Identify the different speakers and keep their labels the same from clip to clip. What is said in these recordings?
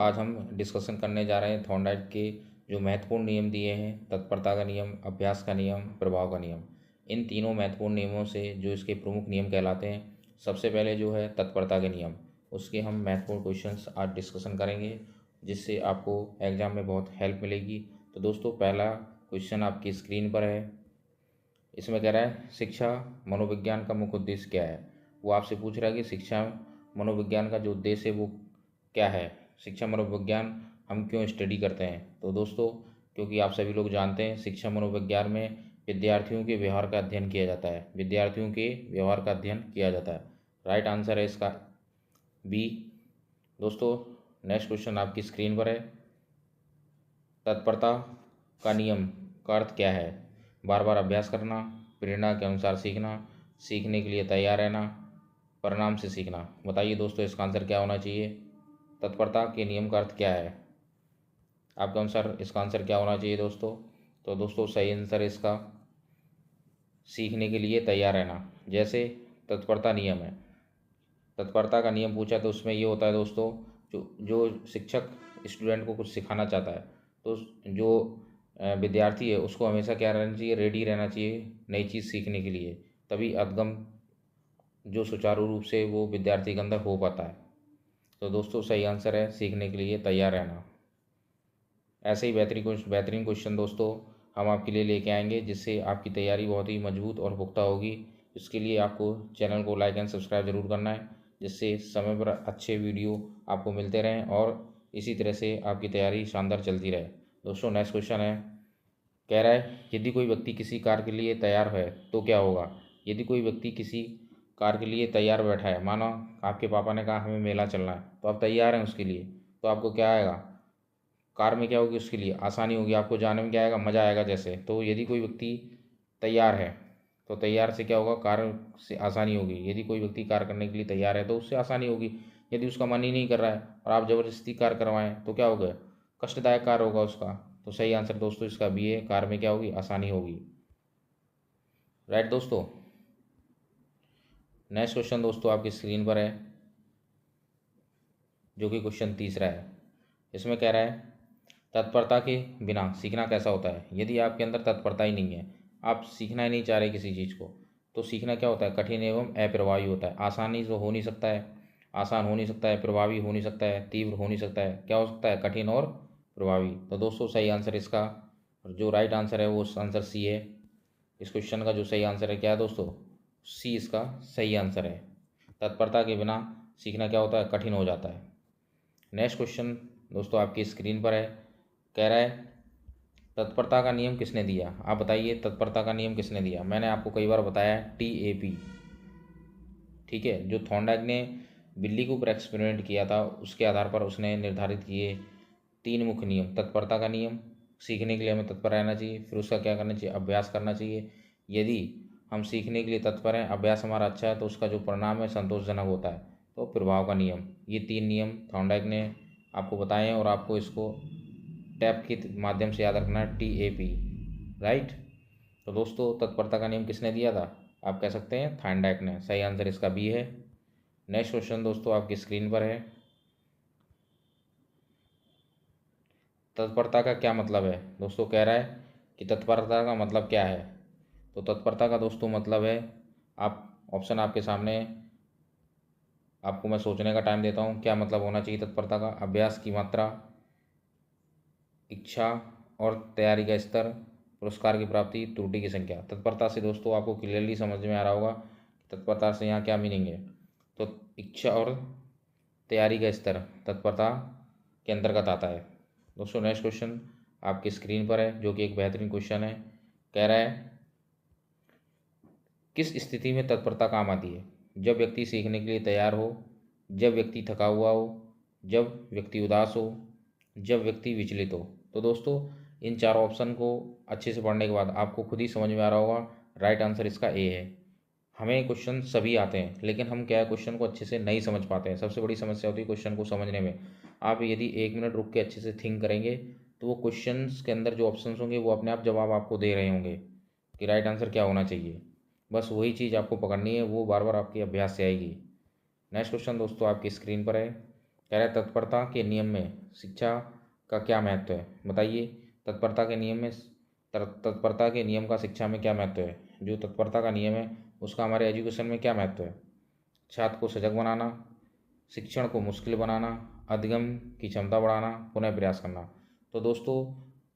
Speaker 1: आज हम डिस्कशन करने जा रहे हैं थॉर्नडाइक के जो महत्वपूर्ण नियम दिए हैं, तत्परता का नियम, अभ्यास का नियम, प्रभाव का नियम। इन तीनों महत्वपूर्ण नियमों से जो इसके प्रमुख नियम कहलाते हैं, सबसे पहले जो है तत्परता के नियम, उसके हम महत्वपूर्ण क्वेश्चंस आज डिस्कसन करेंगे, जिससे आपको एग्जाम में बहुत हेल्प मिलेगी। तो दोस्तों, पहला क्वेश्चन आपकी स्क्रीन पर है। इसमें कह रहा है शिक्षा मनोविज्ञान का मुख्य उद्देश्य क्या है। वो आपसे पूछ रहा है कि शिक्षा मनोविज्ञान का जो उद्देश्य है वो क्या है। शिक्षा मनोविज्ञान हम क्यों स्टडी करते हैं। तो दोस्तों, क्योंकि आप सभी लोग जानते हैं शिक्षा मनोविज्ञान में विद्यार्थियों के व्यवहार का अध्ययन किया जाता है। विद्यार्थियों के व्यवहार का अध्ययन किया जाता है। राइट आंसर है इसका बी। दोस्तों, नेक्स्ट क्वेश्चन आपकी स्क्रीन पर है। तत्परता का नियम का अर्थ क्या है। बार बार अभ्यास करना, प्रेरणा के अनुसार सीखना, सीखने के लिए तैयार रहना, परिणाम से सीखना। बताइए दोस्तों, इसका आंसर क्या होना चाहिए। तत्परता के नियम का अर्थ क्या है आपके अनुसार, इसका आंसर क्या होना चाहिए दोस्तों। तो दोस्तों, सही आंसर इसका सीखने के लिए तैयार रहना। जैसे तत्परता नियम है, तत्परता का नियम पूछा तो उसमें ये होता है दोस्तों, जो जो शिक्षक स्टूडेंट को कुछ सिखाना चाहता है, तो जो विद्यार्थी है उसको हमेशा क्या रहना चाहिए, रेडी रहना चाहिए नई चीज़ सीखने के लिए। तभी अधगम जो सुचारू रूप से वो विद्यार्थी के अंदर हो पाता है। तो दोस्तों, सही आंसर है सीखने के लिए तैयार रहना। ऐसे ही बेहतरीन क्वेश्चन दोस्तों हम आपके लिए लेके आएंगे, जिससे आपकी तैयारी बहुत ही मजबूत और पुख्ता होगी। इसके लिए आपको चैनल को लाइक एंड सब्सक्राइब ज़रूर करना है, जिससे समय पर अच्छे वीडियो आपको मिलते रहें और इसी तरह से आपकी तैयारी शानदार चलती रहे। दोस्तों, नेक्स्ट क्वेश्चन है, कह रहा है यदि कोई व्यक्ति किसी कार्य के लिए तैयार है तो क्या होगा। यदि कोई व्यक्ति किसी कार्य के लिए तैयार बैठा है, मानो आपके पापा ने कहा हमें मेला चलना है, तो आप तैयार हैं उसके लिए, तो आपको क्या आएगा, कार में क्या होगी, उसके लिए आसानी होगी, आपको जाने में क्या आएगा, मज़ा आएगा। जैसे तो यदि कोई व्यक्ति तैयार है तो तैयार से क्या होगा, कार से आसानी होगी। यदि कोई व्यक्ति कार करने के लिए तैयार है तो उससे आसानी होगी। यदि उसका मन ही नहीं कर रहा है और आप ज़बरदस्ती कार करवाएं तो क्या होगा, कष्टदायक कार होगा उसका। तो सही आंसर दोस्तों इसका बी है, कार में क्या होगी, आसानी होगी। राइट दोस्तों। नेक्स्ट क्वेश्चन दोस्तों आपकी स्क्रीन पर है, जो कि क्वेश्चन तीसरा है। इसमें कह रहा है तत्परता के बिना सीखना कैसा होता है। यदि आपके अंदर तत्परता ही नहीं है, आप सीखना ही नहीं चाह रहे किसी चीज़ को, तो सीखना क्या होता है, कठिन एवं अप्रभावी होता है। आसानी से हो नहीं सकता है, आसान हो नहीं सकता है, प्रभावी हो नहीं सकता है, तीव्र हो नहीं सकता है, क्या हो सकता है, कठिन और प्रभावी। तो दोस्तों, सही आंसर इसका, जो राइट आंसर है वो आंसर सी है। इस क्वेश्चन का जो सही आंसर है क्या है दोस्तों, सी इसका सही आंसर है। तत्परता के बिना सीखना क्या होता है, कठिन हो जाता है। नेक्स्ट क्वेश्चन दोस्तों आपकी स्क्रीन पर है, कह रहा है तत्परता का नियम किसने दिया। आप बताइए तत्परता का नियम किसने दिया। मैंने आपको कई बार बताया है, TAP। ठीक है, जो थॉर्नडाइक ने बिल्ली के ऊपर एक्सपेरिमेंट किया था, उसके आधार पर उसने निर्धारित किए 3 मुख्य नियम। तत्परता का नियम, सीखने के लिए हमें तत्पर रहना चाहिए, फिर उसका क्या करना चाहिए, अभ्यास करना चाहिए। यदि हम सीखने के लिए तत्पर हैं, अभ्यास हमारा अच्छा है, तो उसका जो परिणाम है संतोषजनक होता है। तो प्रभाव का नियम, ये 3 नियम थॉर्नडाइक ने आपको बताए हैं और आपको इसको टैप के माध्यम से याद रखना है, TAP। राइट। तो दोस्तों, तत्परता का नियम किसने दिया था, आप कह सकते हैं थॉर्नडाइक ने। सही आंसर इसका बी है। नेक्स्ट क्वेश्चन दोस्तों आपकी स्क्रीन पर है, तत्परता का क्या मतलब है। दोस्तों, कह रहा है कि तत्परता का मतलब क्या है। तो तत्परता का दोस्तों मतलब है, आप ऑप्शन आपके सामने, आपको मैं सोचने का टाइम देता हूँ, क्या मतलब होना चाहिए तत्परता का। अभ्यास की मात्रा, इच्छा और तैयारी का स्तर, पुरस्कार की प्राप्ति, त्रुटि की संख्या। तत्परता से दोस्तों आपको क्लियरली समझ में आ रहा होगा तत्परता से यहाँ क्या मीनिंग है। तो इच्छा और तैयारी का स्तर तत्परता के अंतर्गत आता है। दोस्तों, नेक्स्ट क्वेश्चन आपकी स्क्रीन पर है, जो कि एक बेहतरीन क्वेश्चन है। कह रहा है किस स्थिति में तत्परता काम आती है। जब व्यक्ति सीखने के लिए तैयार हो, जब व्यक्ति थका हुआ हो, जब व्यक्ति उदास हो, जब व्यक्ति विचलित हो। तो दोस्तों, इन चारों ऑप्शन को अच्छे से पढ़ने के बाद आपको खुद ही समझ में आ रहा होगा, राइट आंसर इसका ए है। हमें क्वेश्चन सभी आते हैं, लेकिन हम क्या है, क्वेश्चन को अच्छे से नहीं समझ पाते हैं। सबसे बड़ी समस्या होती है क्वेश्चन को समझने में। आप यदि 1 मिनट रुक के अच्छे से थिंक करेंगे, तो वो क्वेश्चन के अंदर जो ऑप्शन होंगे वो अपने आप जवाब आपको दे रहे होंगे कि राइट आंसर क्या होना चाहिए। बस वही चीज़ आपको पकड़नी है, वो बार बार आपके अभ्यास से आएगी। नेक्स्ट क्वेश्चन दोस्तों आपकी स्क्रीन पर है, कह रहा है तत्परता के नियम में शिक्षा का क्या महत्व है, बताइए। तत्परता के नियम में तत्परता के नियम का शिक्षा में क्या महत्व है। जो तत्परता का नियम है उसका हमारे एजुकेशन में क्या महत्व है। छात्र को सजग बनाना, शिक्षण को मुश्किल बनाना, अधिगम की क्षमता बढ़ाना, पुनः प्रयास करना। तो दोस्तों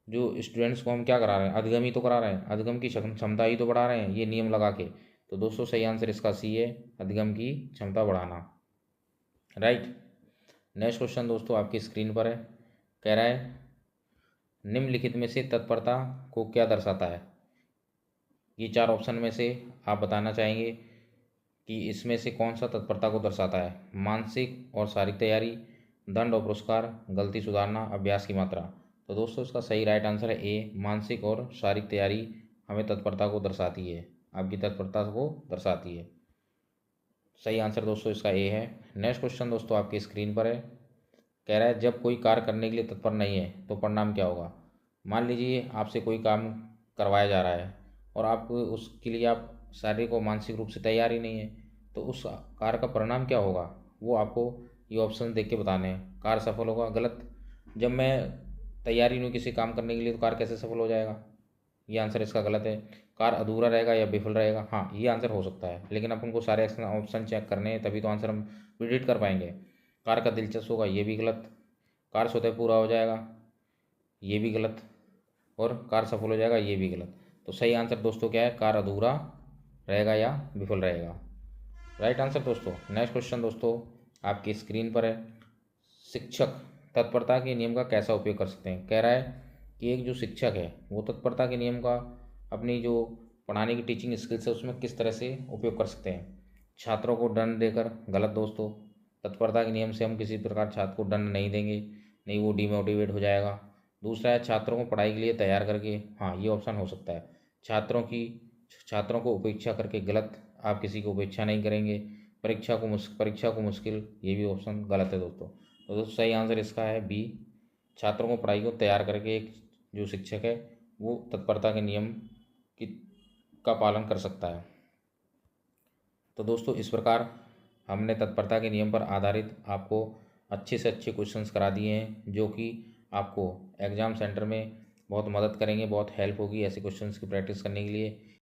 Speaker 1: जो स्टूडेंट्स को हम क्या करा रहे हैं, अधिगम ही तो करा रहे हैं, अधिगम की क्षमता ही तो बढ़ा रहे हैं ये नियम लगा के। तो दोस्तों सही आंसर इसका सी है, अधिगम की क्षमता बढ़ाना। राइट। नेक्स्ट क्वेश्चन दोस्तों आपकी स्क्रीन पर है। कह रहा है निम्नलिखित में से तत्परता को क्या दर्शाता है। ये 4 ऑप्शन में से आप बताना चाहेंगे कि इसमें से कौन सा तत्परता को दर्शाता है। मानसिक और शारीरिक तैयारी, दंड और पुरस्कार, गलती सुधारना, अभ्यास की मात्रा। तो दोस्तों इसका सही राइट आंसर है ए, मानसिक और शारीरिक तैयारी हमें तत्परता को दर्शाती है, आपकी तत्परता को दर्शाती है। सही आंसर दोस्तों इसका ए है। नेक्स्ट क्वेश्चन दोस्तों आपकी स्क्रीन पर है। कह रहा है जब कोई कार्य करने के लिए तत्पर नहीं है तो परिणाम क्या होगा। मान लीजिए आपसे कोई काम करवाया जा रहा है और आप उसके लिए आप शारीरिक और मानसिक रूप से तैयार ही नहीं है, तो उस कार्य का परिणाम क्या होगा वो आपको ये ऑप्शन देख के बताने हैं। कार्य सफल होगा, गलत। जब मैं तैयारी नहीं हूँ किसी काम करने के लिए तो कार्य कैसे सफल हो जाएगा, ये आंसर इसका गलत है। कार्य अधूरा रहेगा या विफल रहेगा, हाँ ये आंसर हो सकता है, लेकिन अपन को सारे ऑप्शन चेक करने हैं तभी तो आंसर हम प्रिडिक्ट कर पाएंगे। कार्य का दिलचस्प होगा, ये भी गलत। कार्य स्वतः पूरा हो जाएगा, ये भी गलत। और कार्य सफल हो जाएगा, ये भी गलत। तो सही आंसर दोस्तों क्या है, कार्य अधूरा रहेगा या विफल रहेगा। राइट आंसर दोस्तों। नेक्स्ट क्वेश्चन दोस्तों आपकी स्क्रीन पर है। शिक्षक तत्परता के नियम का कैसा उपयोग कर सकते हैं। कह रहा है कि एक जो शिक्षक है वो तत्परता के नियम का अपनी जो पढ़ाने की टीचिंग स्किल्स है उसमें किस तरह से उपयोग कर सकते हैं। छात्रों को दंड देकर, गलत दोस्तों। तत्परता के नियम से हम किसी प्रकार छात्र को दंड नहीं देंगे, नहीं वो डिमोटिवेट हो जाएगा। दूसरा है छात्रों को पढ़ाई के लिए तैयार करके, हाँ ये ऑप्शन हो सकता है। छात्रों को उपेक्षा करके, गलत। आप किसी को उपेक्षा नहीं करेंगे। परीक्षा को मुश्किल, ये भी ऑप्शन गलत है दोस्तों। तो दोस्तों सही आंसर इसका है बी, छात्रों को पढ़ाई को तैयार करके एक जो शिक्षक है वो तत्परता के नियम की का पालन कर सकता है। तो दोस्तों इस प्रकार हमने तत्परता के नियम पर आधारित आपको अच्छे से अच्छे क्वेश्चंस करा दिए हैं, जो कि आपको एग्ज़ाम सेंटर में बहुत मदद करेंगे, बहुत हेल्प होगी ऐसे क्वेश्चंस की प्रैक्टिस करने के लिए।